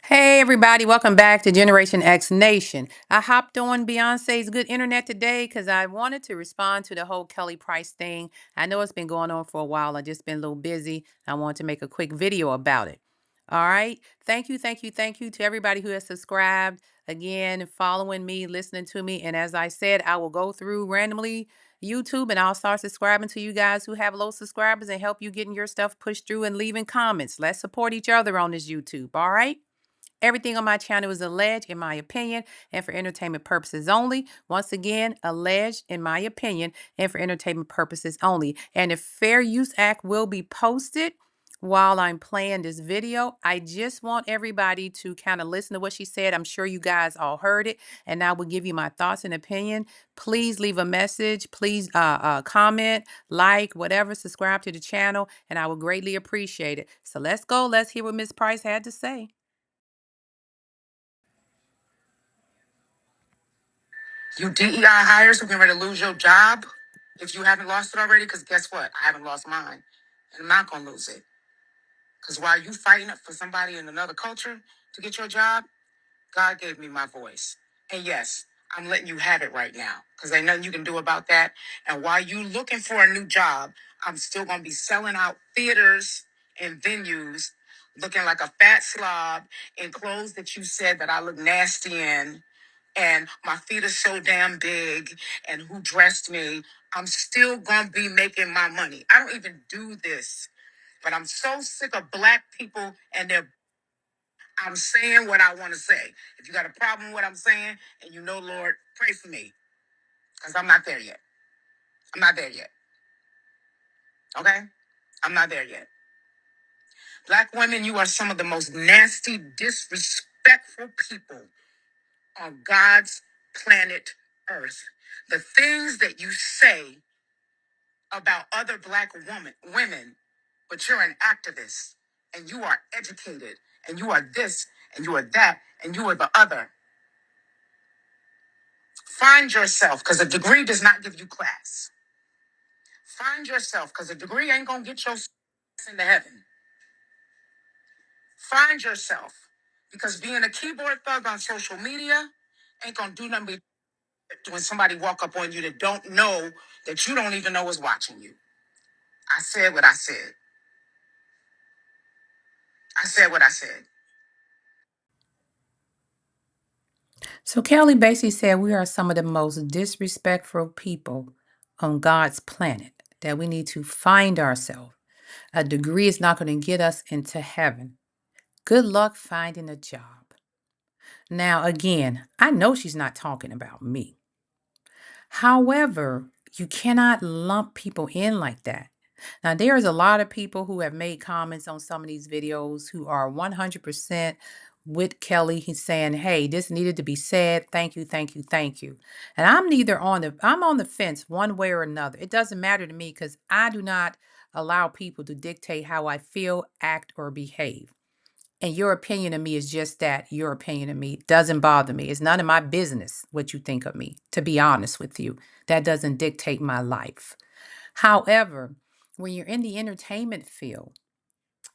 Hey everybody, welcome back to Generation X Nation. I hopped on Beyonce's good internet today because I wanted to respond to the whole Kelly Price thing. I know it's been going on for a while. I just been a little busy. I wanted to make a quick video about it. All right. Thank you to everybody who has subscribed. Again, following me, listening to me. And as I said, I will go through randomly YouTube and I'll start subscribing to you guys who have low subscribers and help you getting your stuff pushed through and leaving comments. Let's support each other on this YouTube. All right. Everything on my channel is alleged, in my opinion, and for entertainment purposes only. Once again, alleged, in my opinion, and for entertainment purposes only. And the Fair Use Act will be posted while I'm playing this video. I just want everybody to kind of listen to what she said. I'm sure you guys all heard it, and I will give you my thoughts and opinion. Please leave a message. Please comment, like, whatever, subscribe to the channel, and I would greatly appreciate it. So let's go. Let's hear what Ms. Price had to say. You DEI hires who getting ready to lose your job if you haven't lost it already. Because guess what? I haven't lost mine. And I'm not going to lose it. Because while you fighting for somebody in another culture to get your job, God gave me my voice. And yes, I'm letting you have it right now. Because ain't nothing you can do about that. And while you looking for a new job, I'm still going to be selling out theaters and venues looking like a fat slob in clothes that you said that I look nasty in and my feet are so damn big and who dressed me, I'm still gonna be making my money. I don't even do this, but I'm so sick of black people and I'm saying what I want to say. If you got a problem with what I'm saying and you know, Lord, pray for me because I'm not there yet. I'm not there yet. Okay? I'm not there yet. Black women, you are some of the most nasty, disrespectful people on God's planet Earth. The things that you say about other black women, but you're an activist and you are educated and you are this and you are that and you are the other. Find yourself because a degree does not give you class. Find yourself because a degree ain't gonna get your ass into heaven. Find yourself because being a keyboard thug on social media ain't gonna do nothing but when somebody walk up on you that don't know that you don't even know is watching you. I said what I said. I said what I said. So Kelly basically said we are some of the most disrespectful people on God's planet, that we need to find ourselves. A degree is not going to get us into heaven. Good luck finding a job. Now, again, I know she's not talking about me. However, you cannot lump people in like that. Now, there's a lot of people who have made comments on some of these videos who are 100% with Kelly. He's saying, hey, this needed to be said. Thank you, thank you, thank you. And I'm on the fence one way or another. It doesn't matter to me because I do not allow people to dictate how I feel, act, or behave. And your opinion of me is just that, your opinion of me. It doesn't bother me. It's none of my business what you think of me, to be honest with you. That doesn't dictate my life. However, when you're in the entertainment field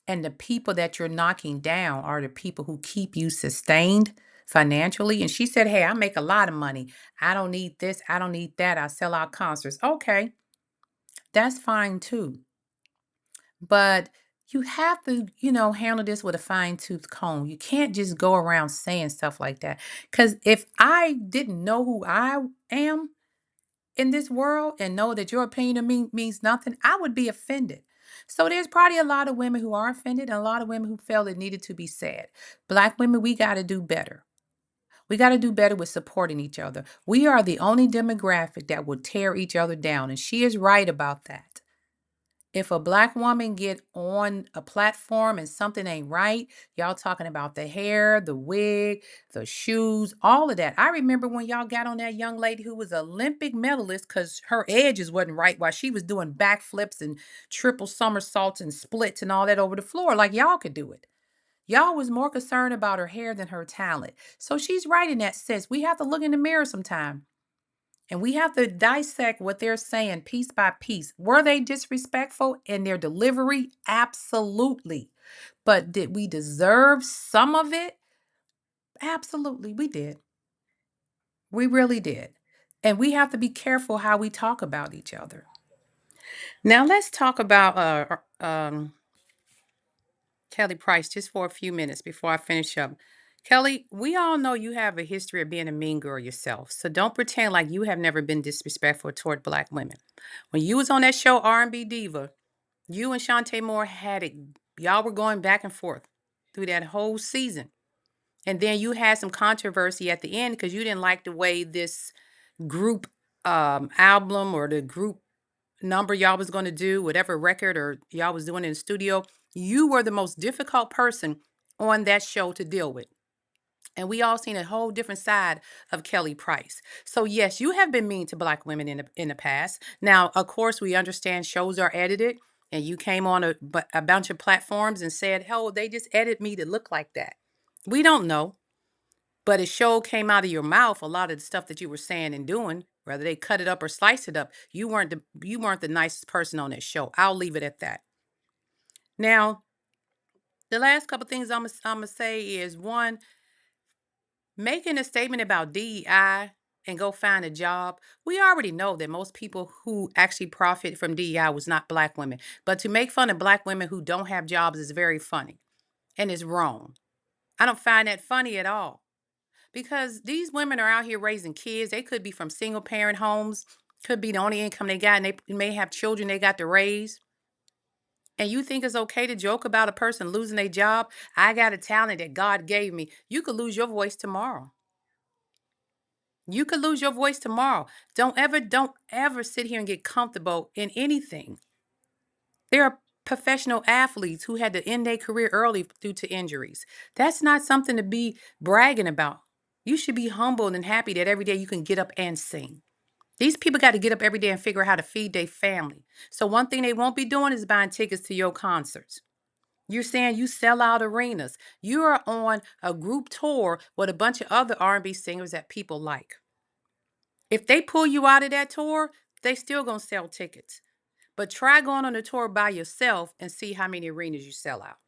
and the people that you're knocking down are the people who keep you sustained financially, and she said, hey, I make a lot of money. I don't need this. I don't need that. I sell out concerts. Okay, that's fine too. But you have to, handle this with a fine tooth comb. You can't just go around saying stuff like that. Because if I didn't know who I am in this world and know that your opinion of me means nothing, I would be offended. So there's probably a lot of women who are offended and a lot of women who felt it needed to be said. Black women, we got to do better. We got to do better with supporting each other. We are the only demographic that will tear each other down. And she is right about that. If a black woman get on a platform and something ain't right, y'all talking about the hair, the wig, the shoes, all of that. I remember when y'all got on that young lady who was Olympic medalist because her edges wasn't right while she was doing backflips and triple somersaults and splits and all that over the floor like y'all could do it. Y'all was more concerned about her hair than her talent. So she's right in that sense. We have to look in the mirror sometime. And we have to dissect what they're saying piece by piece. Were they disrespectful in their delivery? Absolutely. But did we deserve some of it? Absolutely, we did. We really did. And we have to be careful how we talk about each other. Now let's talk about Kelly Price just for a few minutes before I finish up. Kelly, we all know you have a history of being a mean girl yourself. So don't pretend like you have never been disrespectful toward black women. When you was on that show R&B Diva, you and Shantae Moore had it. Y'all were going back and forth through that whole season. And then you had some controversy at the end because you didn't like the way this group album or the group number y'all was going to do, whatever record or y'all was doing in the studio. You were the most difficult person on that show to deal with. And we all seen a whole different side of Kelly Price. So yes, you have been mean to black women in the past. Now, of course, we understand shows are edited, and you came on a bunch of platforms and said, "Hell, they just edited me to look like that." We don't know, but a show came out of your mouth. A lot of the stuff that you were saying and doing, whether they cut it up or slice it up, you weren't the nicest person on that show. I'll leave it at that. Now, the last couple things I'm gonna say is one, making a statement about DEI and go find a job. We already know that most people who actually profit from DEI was not black women. But to make fun of black women who don't have jobs is very funny and it's wrong. I don't find that funny at all because these women are out here raising kids. They could be from single parent homes, could be the only income they got, and they may have children they got to raise. And you think it's okay to joke about a person losing their job? I got a talent that God gave me. You could lose your voice tomorrow. You could lose your voice tomorrow. Don't ever sit here and get comfortable in anything. There are professional athletes who had to end their career early due to injuries. That's not something to be bragging about. You should be humbled and happy that every day you can get up and sing. These people got to get up every day and figure out how to feed their family. So one thing they won't be doing is buying tickets to your concerts. You're saying you sell out arenas. You are on a group tour with a bunch of other R&B singers that people like. If they pull you out of that tour, they still gonna sell tickets. But try going on a tour by yourself and see how many arenas you sell out.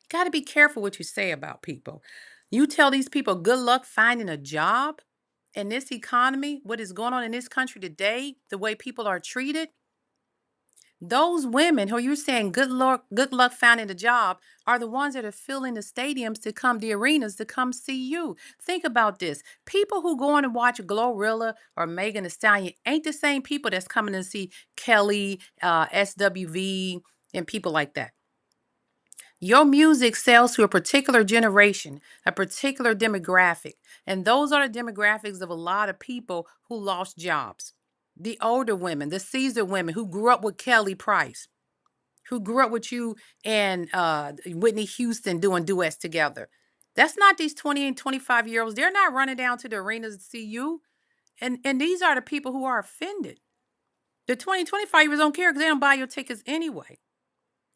Got to be careful what you say about people. You tell these people good luck finding a job in this economy, what is going on in this country today, the way people are treated. Those women who you're saying good luck finding a job are the ones that are filling the stadiums to come, the arenas to come see you. Think about this. People who go in and watch Glorilla or Megan Thee Stallion ain't the same people that's coming to see Kelly, SWV, and people like that. Your music sells to a particular generation, a particular demographic. And those are the demographics of a lot of people who lost jobs. The older women, the Caesar women who grew up with Kelly Price, who grew up with you and Whitney Houston doing duets together. That's not these 20 and 25-year olds. They're not running down to the arenas to see you. And these are the people who are offended. The 20, 25-year-olds don't care because they don't buy your tickets anyway.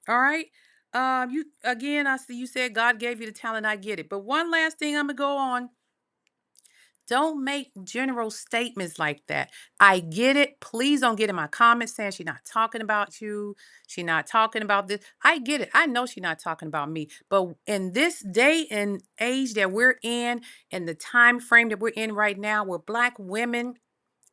All right. You again, I see you said God gave you the talent. I get it. But one last thing I'm gonna go on. Don't make general statements like that. I get it. Please don't get in my comments saying she's not talking about you. She's not talking about this. I get it. I know she's not talking about me. But in this day and age that we're in, and the time frame that we're in right now, where black women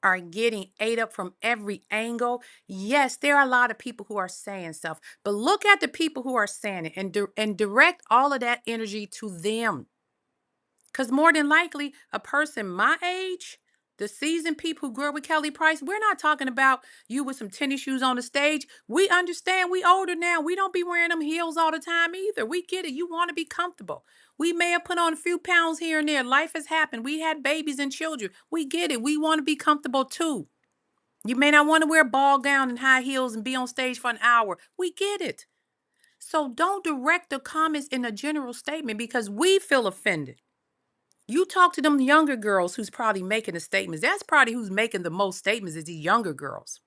are getting ate up from every angle. Yes, there are a lot of people who are saying stuff, but look at the people who are saying it and direct all of that energy to them. Because more than likely, a person my age, the seasoned people who grew up with Kelly Price, we're not talking about you with some tennis shoes on the stage. We understand we older now. We don't be wearing them heels all the time either. We get it. You want to be comfortable. We may have put on a few pounds here and there. Life has happened. We had babies and children. We get it. We want to be comfortable too. You may not want to wear a ball gown and high heels and be on stage for an hour. We get it. So don't direct the comments in a general statement because we feel offended. You talk to them younger girls who's probably making the statements. That's probably who's making the most statements is these younger girls.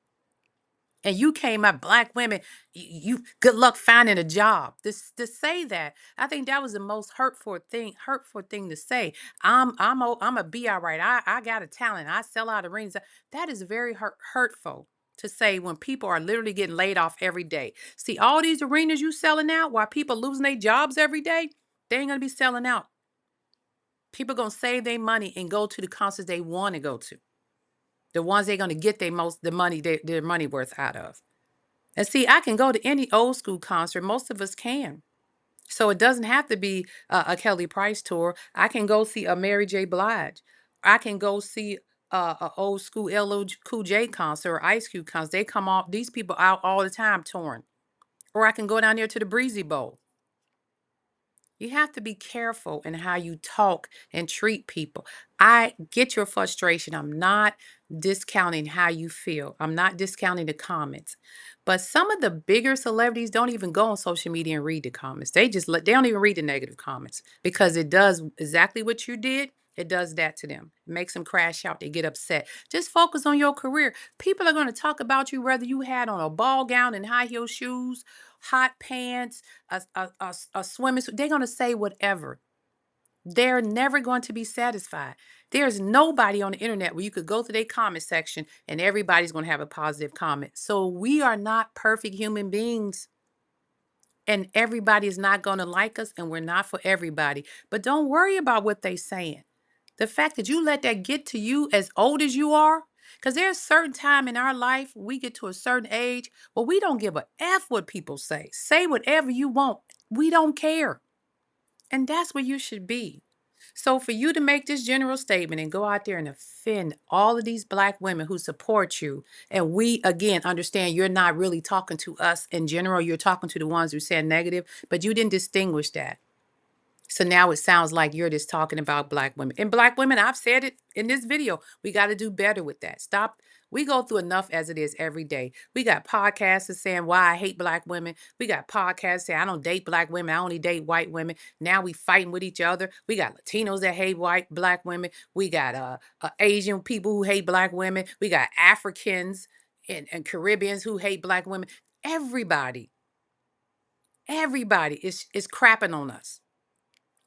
And you came up, black women, you good luck finding a job. This to say that, I think that was the most hurtful thing to say. I'm a be all right. I got a talent. I sell out arenas. That is very hurtful to say when people are literally getting laid off every day. See, all these arenas you selling out while people losing their jobs every day, they ain't gonna be selling out. People gonna save their money and go to the concerts they want to go to, the ones they're gonna get their money worth out of. And see, I can go to any old school concert. Most of us can. So it doesn't have to be a Kelly Price tour. I can go see a Mary J. Blige. I can go see a old school LL Cool J concert or Ice Cube concert. They come off, these people out all the time touring. Or I can go down there to the Breezy Bowl. You have to be careful in how you talk and treat people. I get your frustration. I'm not discounting how you feel. I'm not discounting the comments. But some of the bigger celebrities don't even go on social media and read the comments. They don't even read the negative comments because it does exactly what you did. It does that to them. It makes them crash out. They get upset. Just focus on your career. People are going to talk about you whether you had on a ball gown and high heel shoes, hot pants, a swimming suit. They're going to say whatever. They're never going to be satisfied. There's nobody on the internet where you could go to their comment section and everybody's going to have a positive comment. So we are not perfect human beings. And everybody is not going to like us, and we're not for everybody. But don't worry about what they're saying. The fact that you let that get to you as old as you are, because there's a certain time in our life, we get to a certain age, well, we don't give a F what people say. Say whatever you want. We don't care. And that's where you should be. So for you to make this general statement and go out there and offend all of these Black women who support you, and we again understand you're not really talking to us in general, you're talking to the ones who said negative, but you didn't distinguish that. So now it sounds like you're just talking about Black women. And Black women, I've said it in this video, we got to do better with that. Stop. We go through enough as it is every day. We got podcasters saying why I hate Black women. We got podcasts saying I don't date Black women. I only date white women. Now we fighting with each other. We got Latinos that hate Black women. We got Asian people who hate Black women. We got Africans and Caribbeans who hate Black women. Everybody, everybody is crapping on us.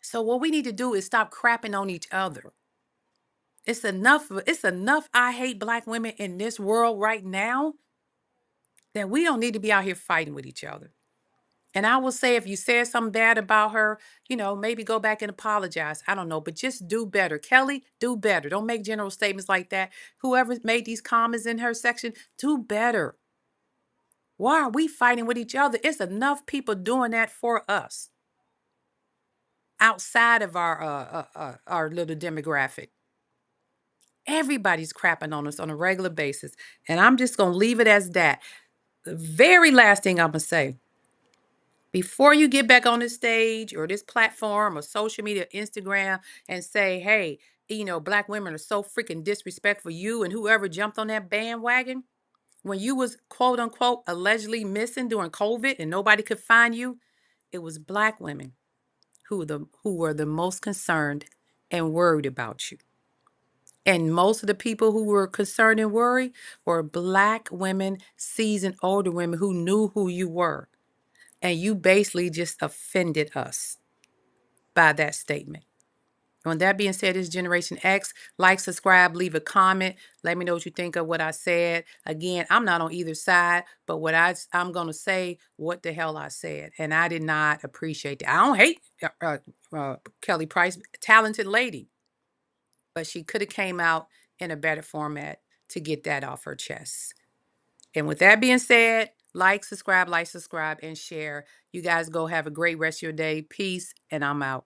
So what we need to do is stop crapping on each other. It's enough. It's enough. I hate Black women in this world right now that we don't need to be out here fighting with each other. And I will say, if you said something bad about her, maybe go back and apologize. I don't know, but just do better. Kelly, do better. Don't make general statements like that. Whoever made these comments in her section, do better. Why are we fighting with each other? It's enough people doing that for us outside of our little demographic. Everybody's crapping on us on a regular basis. And I'm just going to leave it as that. The very last thing I'm going to say, before you get back on this stage or this platform or social media, Instagram, and say, hey, Black women are so freaking disrespectful. You and whoever jumped on that bandwagon when you was quote unquote allegedly missing during COVID and nobody could find you, it was Black women who were the most concerned and worried about you. And most of the people who were concerned and worried were Black women, seasoned older women who knew who you were. And you basically just offended us by that statement. On that being said, this is Generation X. Like, subscribe, leave a comment. Let me know what you think of what I said. Again, I'm not on either side, but I'm going to say what the hell I said. And I did not appreciate that. I don't hate Kelly Price, talented lady. But she could have came out in a better format to get that off her chest. And with that being said, like, subscribe, and share. You guys go have a great rest of your day. Peace, and I'm out.